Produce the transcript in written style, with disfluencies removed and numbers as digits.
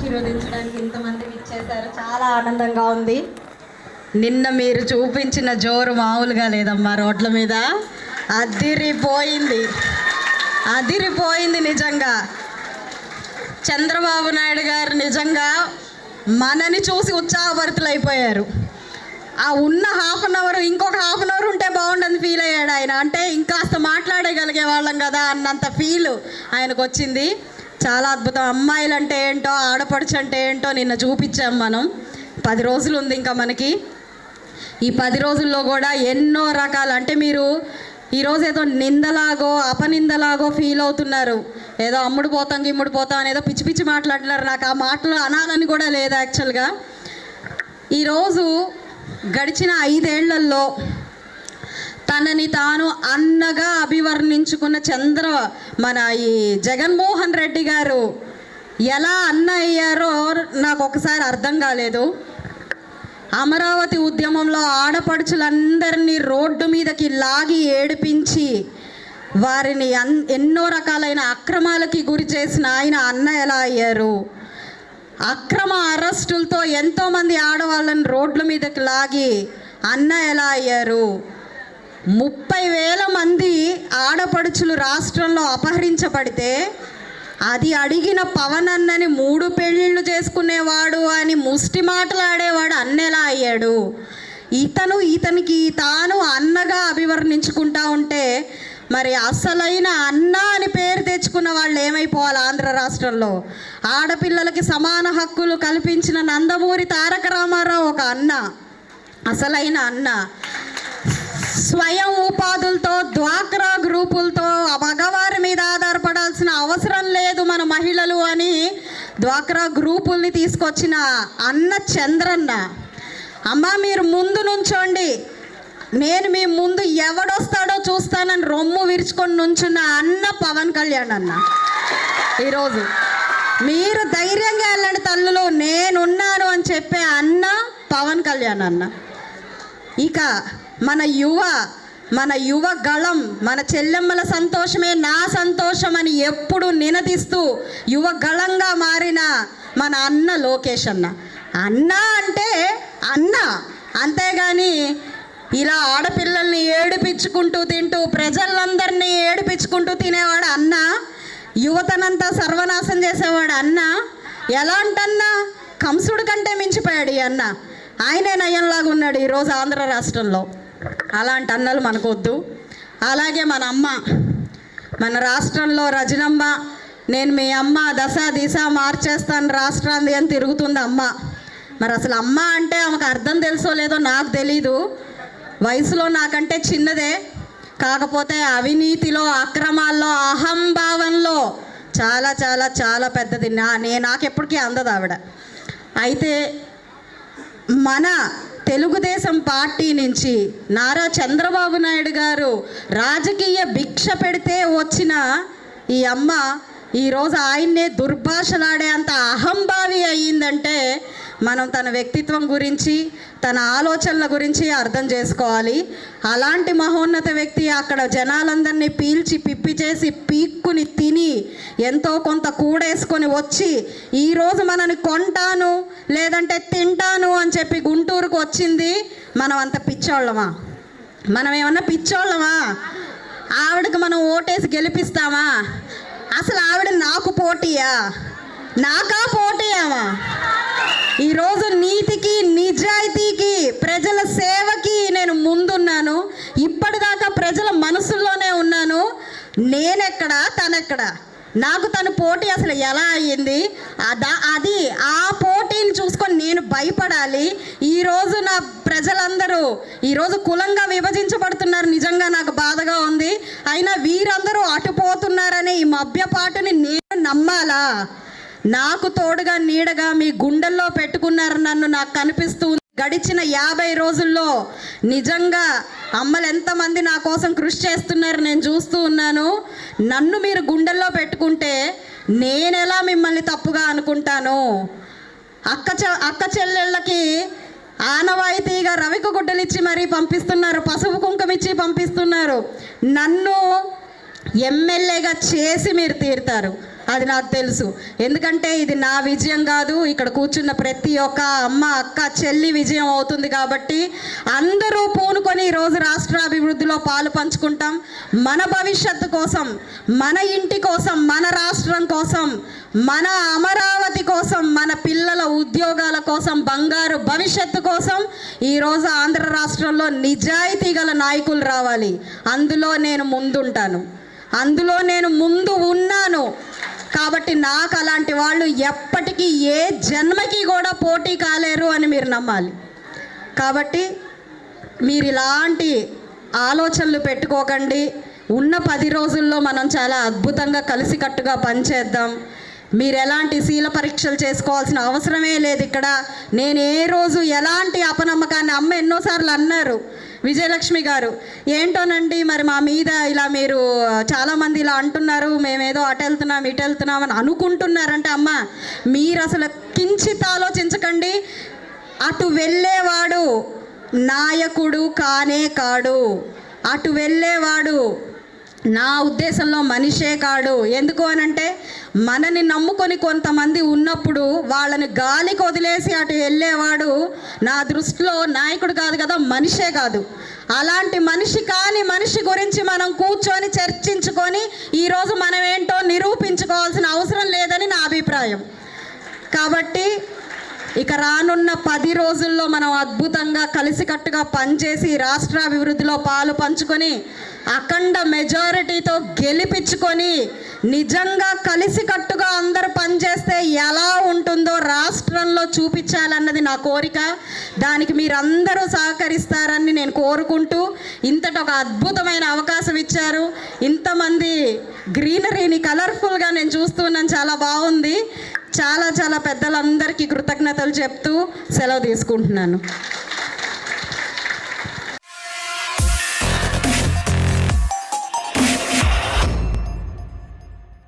ఆశీర్వదించడానికి ఇంతమంది ఇచ్చేశారు. చాలా ఆనందంగా ఉంది. నిన్న మీరు చూపించిన జోరు మామూలుగా లేదమ్మా. రోడ్ల మీద అదిరిపోయింది, అదిరిపోయింది నిజంగా. చంద్రబాబు నాయుడు గారు నిజంగా మనని చూసి ఉత్సాహభరితులైపోయారు. ఆ ఉన్న హాఫ్ అన్ అవర్ ఇంకొక హాఫ్ అన్ అవర్ ఉంటే బాగుండని ఫీల్ అయ్యాడు ఆయన. అంటే ఇంకాస్త మాట్లాడగలిగే వాళ్ళం కదా అన్నంత ఫీల్ ఆయనకు వచ్చింది. చాలా అద్భుతం. అమ్మాయిలు అంటే ఏంటో, ఆడపడుచు అంటే ఏంటో నిన్న చూపించాం మనం. 10 రోజులు ఉంది ఇంకా మనకి. ఈ 10 రోజుల్లో కూడా ఎన్నో రకాలు, అంటే మీరు ఈరోజు ఏదో నిందలాగో అపనిందలాగో ఫీల్ అవుతున్నారు, ఏదో అమ్ముడు పోతాం గిమ్ముడు పోతాం అనేదో పిచ్చి పిచ్చి మాట్లాడుతున్నారు. నాకు ఆ మాటలు అనాలని కూడా లేదు యాక్చువల్గా. ఈరోజు గడిచిన 5 ఏళ్లలో తనని తాను అన్నగా అభివర్ణించుకున్న మన ఈ జగన్మోహన్ రెడ్డి గారు ఎలా అన్న అయ్యారో నాకు ఒకసారి అర్థం కాలేదు. అమరావతి ఉద్యమంలో ఆడపడుచులందరినీ రోడ్డు మీదకి లాగి ఏడిపించి వారిని ఎన్నో రకాలైన అక్రమాలకి గురి చేసిన ఆయన అన్న ఎలా అయ్యారు? అక్రమ అరెస్టులతో ఎంతోమంది ఆడవాళ్ళని రోడ్ల మీదకి లాగి అన్న ఎలా అయ్యారు? 30,000 మంది ఆడపడుచులు రాష్ట్రంలో అపహరించబడితే అది అడిగిన పవన్ అన్నని 3 పెళ్ళిళ్ళు చేసుకునేవాడు అని ముష్టి మాటలాడేవాడు అన్న ఎలా అయ్యాడు? ఇతనికి తాను అన్నగా అభివర్ణించుకుంటా ఉంటే మరి అసలైన అన్న అని పేరు తెచ్చుకున్న వాళ్ళు ఏమైపోవాలి? ఆంధ్ర రాష్ట్రంలో ఆడపిల్లలకి సమాన హక్కులు కల్పించిన నందమూరి తారక రామారావు ఒక అన్న, అసలైన అన్న. స్వయం ఉపాధులతో, డ్వాక్రా గ్రూపులతో మగవారి మీద ఆధారపడాల్సిన అవసరం లేదు మన మహిళలు అని డ్వాక్రా గ్రూపుల్ని తీసుకొచ్చిన అన్న చంద్రన్న. అమ్మ మీరు ముందు నుంచోండి, నేను మీ ముందు ఎవడొస్తాడో చూస్తానని రొమ్ము విరుచుకొని నుంచున్న అన్న పవన్ కళ్యాణ్ అన్న. ఈరోజు మీరు ధైర్యంగా వెళ్ళండి తల్లులు, నేనున్నాను అని చెప్పే అన్న పవన్ కళ్యాణ్ అన్న. ఇక మన యువ గళం, మన చెల్లెమ్మల సంతోషమే నా సంతోషం అని ఎప్పుడు నినదిస్తూ యువ గళంగా మారిన మన అన్న లోకేష్ అన్న. అన్న అంటే అన్న, అంతేగాని ఇలా ఆడపిల్లల్ని ఏడిపించుకుంటూ తింటూ ప్రజలందరినీ ఏడిపించుకుంటూ తినేవాడు అన్న, యువతనంతా సర్వనాశం చేసేవాడు అన్న. ఎలాంటన్నా కంసుడు కంటే మించిపోయాడు ఈ అన్న. ఆయనే నయంలాగా ఉన్నాడు ఈరోజు ఆంధ్ర రాష్ట్రంలో. అలాంటి అన్నలు మనకొద్దు. అలాగే మన అమ్మ, మన రాష్ట్రంలో రజనమ్మ, నేను మీ అమ్మ దశ దిశ మార్చేస్తాను రాష్ట్రాన్ని అని తిరుగుతుంది అమ్మ. మరి అసలు అమ్మ అంటే ఆమెకు అర్థం తెలుసో లేదో నాకు తెలీదు. వయసులో నాకంటే చిన్నదే, కాకపోతే అవినీతిలో, అక్రమాల్లో, అహంభావంలో చాలా చాలా చాలా పెద్దది. నాకు ఎప్పటికీ అందదు ఆవిడ. అయితే మన తెలుగుదేశం పార్టీ నుంచి నారా చంద్రబాబు నాయుడు గారు రాజకీయ భిక్ష పెడితే వచ్చిన ఈ అమ్మ ఈరోజు ఆయన్నే దుర్భాషలాడే అంత అహంభావి అయ్యిందంటే మనం తన వ్యక్తిత్వం గురించి, తన ఆలోచనల గురించి అర్థం చేసుకోవాలి. అలాంటి మహోన్నత వ్యక్తి అక్కడ జనాలందరినీ పీల్చి పిప్పి చేసి పీక్కుని తిని ఎంతో కొంత కూడేసుకొని వచ్చి ఈరోజు మనని కొంటాను లేదంటే తింటాను అని చెప్పి గుంటూరుకు వచ్చింది. మనం అంత పిచ్చోళ్ళమా? మనం ఏమన్నా పిచ్చోళ్ళమా? ఆవిడకి మనం ఓటేసి గెలిపిస్తామా? అసలు ఆవిడ నాకు పోటీయా? నాకా పోటీయామా? ఈరోజు నీతికి, నిజాయితీకి, ప్రజల సేవకి నేను ముందున్నాను. ఇప్పటిదాకా ప్రజల మనసుల్లోనే ఉన్నాను. నేనెక్కడ, తనెక్కడ? నాకు తను పోటీ అసలు ఎలా అయ్యింది? అది ఆ పోటీని చూసుకొని నేను భయపడాలి. ఈరోజు నా ప్రజలందరూ ఈరోజు కులంగా విభజించబడుతున్నారు. నిజంగా నాకు బాధగా ఉంది. అయినా వీరందరూ అటుపోతున్నారనే ఈ మభ్యపాటుని నేను నమ్మాలా? నాకు తోడుగా నీడగా మీ గుండెల్లో పెట్టుకున్నారు నన్ను, నాకు కనిపిస్తుంది. గడిచిన 50 రోజుల్లో నిజంగా అమ్మలు ఎంతమంది నా కోసం కృషి చేస్తున్నారు నేను చూస్తూ ఉన్నాను. నన్ను మీరు గుండెల్లో పెట్టుకుంటే నేనెలా మిమ్మల్ని తప్పుగా అనుకుంటాను? అక్క చెల్లెళ్ళకి ఆనవాయితీగా రవిక గుడ్డలు ఇచ్చి మరీ పంపిస్తున్నారు, పసుపు కుంకుమ ఇచ్చి పంపిస్తున్నారు. నన్ను ఎమ్మెల్యేగా చేసి మీరు తీరుతారు. అది నాకు తెలుసు. ఎందుకంటే ఇది నా విజయం కాదు, ఇక్కడ కూర్చున్న ప్రతి ఒక్క అమ్మ, అక్క, చెల్లి విజయం అవుతుంది. కాబట్టి అందరూ పూనుకొని ఈరోజు రాష్ట్ర అభివృద్ధిలో పాలు పంచుకుంటాం. మన భవిష్యత్తు కోసం, మన ఇంటి కోసం, మన రాష్ట్రం కోసం, మన అమరావతి కోసం, మన పిల్లల ఉద్యోగాల కోసం, బంగారు భవిష్యత్తు కోసం ఈరోజు ఆంధ్ర రాష్ట్రంలో నిజాయితీ గల నాయకులు రావాలి. అందులో నేను ముందుంటాను, అందులో నేను ముందు ఉన్నాను. కాబట్టి నాకు అలాంటి వాళ్ళు ఎప్పటికీ ఏ జన్మకి కూడా పోటీ కాలేరు అని మీరు నమ్మాలి. కాబట్టి మీరు ఇలాంటి ఆలోచనలు పెట్టుకోకండి. ఉన్న 10 రోజుల్లో మనం చాలా అద్భుతంగా కలిసికట్టుగా పనిచేద్దాం. మీరు ఎలాంటి శీల పరీక్షలు చేసుకోవాల్సిన అవసరమే లేదు. ఇక్కడ నేను ఏ రోజు ఎలాంటి అపనమ్మకాన్ని, అమ్మ ఎన్నోసార్లు అన్నారు విజయలక్ష్మి గారు, ఏంటోనండి మరి మా మీద ఇలా మీరు చాలామంది ఇలా అంటున్నారు, మేమేదో అటు వెళ్తున్నాం ఇటు వెళ్తున్నాం అని అనుకుంటున్నారంటే, అమ్మ మీరు అసలు కించిత్ ఆలోచించకండి. అటు వెళ్ళేవాడు నాయకుడు కానే కాడు, అటు వెళ్ళేవాడు నా ఉద్దేశంలో మనిషే కాడు. ఎందుకు అనంటే మనని నమ్ముకొని కొంతమంది ఉన్నప్పుడు వాళ్ళని గాలికి వదిలేసి అటు వెళ్ళేవాడు నా దృష్టిలో నాయకుడు కాదు కదా, మనిషే కాదు. అలాంటి మనిషి కాని మనిషి గురించి మనం కూర్చొని చర్చించుకొని ఈరోజు మనం ఏంటో నిరూపించుకోవాల్సిన అవసరం లేదని నా అభిప్రాయం. కాబట్టి ఇక రానున్న 10 రోజుల్లో మనం అద్భుతంగా కలిసికట్టుగా పనిచేసి రాష్ట్ర అభివృద్ధిలో పాలు పంచుకొని అఖండ మెజారిటీతో గెలిపించుకొని నిజంగా కలిసికట్టుగా అందరూ పనిచేస్తే ఎలా ఉంటుందో రాష్ట్రంలో చూపించాలన్నది నా కోరిక. దానికి మీరందరూ సహకరిస్తారని నేను కోరుకుంటూ, ఇంతటి ఒక అద్భుతమైన అవకాశం ఇచ్చారు. ఇంతమంది గ్రీనరీని కలర్ఫుల్గా నేను చూస్తున్నాను, చాలా బాగుంది. చాలా చాలా పెద్దలందరికీ కృతజ్ఞతలు చెప్తూ సెలవు తీసుకుంటున్నాను.